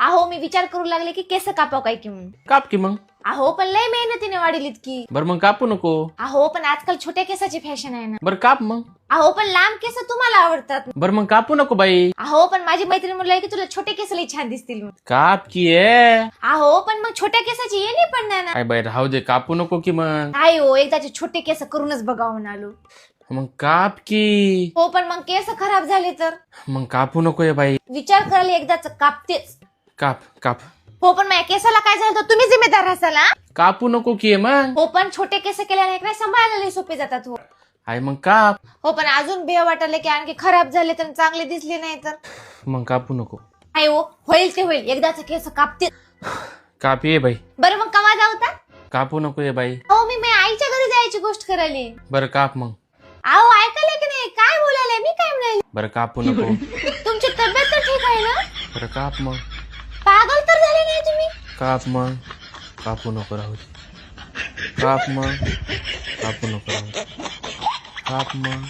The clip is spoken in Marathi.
अहो मी विचार करू लागले की केस कापाव काय की म्हणून. काप की मग. अहो पण लय मेहनतीने वाढीलीत की. बर मग कापू नको. अहो पण आजकाल छोट्या केसाची फॅशन आहे ना. बर काप मग. अहो पण लांब केस तुम्हाला आवडतात. बर मग कापू नको बाई. अहो पण माझी मैत्रीण म्हणलं की तुला छोटे केस लई छान दिसतील म्हणून. काप की आहे. अहो पण मग छोट्या केसाची ये नाही पडणार ना. काय बाई राहू दे, कापू नको की मग. काय हो एकदाचे छोटे केस करूनच बघावून आलो. मग काप की. हो पण मग केस खराब झाले तर मग कापू नको आहे बाई. विचार करायला एकदाच कापतेच. काप काप. हो पण माझ्या केसाला काय झालं तर तुम्ही जिम्मेदार असाल हा? कापू नको की आहे मग. हो पण छोटे केस केल्याने नाही सांभाळायला लई सोपे जातात. हो आहे मग काप. हो पण अजून भेव वाटायला की आणखी खराब झाले तर चांगले दिसले नाही तर. मग कापू नको. काय हो होईल ते होईल एकदाच केस कापते. काप ये बाई. बरं मग कवा जाऊता. कापू नको आहे बाई. हो मी माझ्या आईच्या घरी जायची गोष्ट करायली. बरं काप मग. अहो ऐकायला की नाही काय बोलायला मी काय म्हणाली. बरं कापू नको. तुमची तब्येत तर ठीक आहे ना. बरं काप मग. पागल तर झाले नाही तुम्ही. काप मग. कापू नको राहू दे. काप मग. कापू नको राहू दे. काप मग.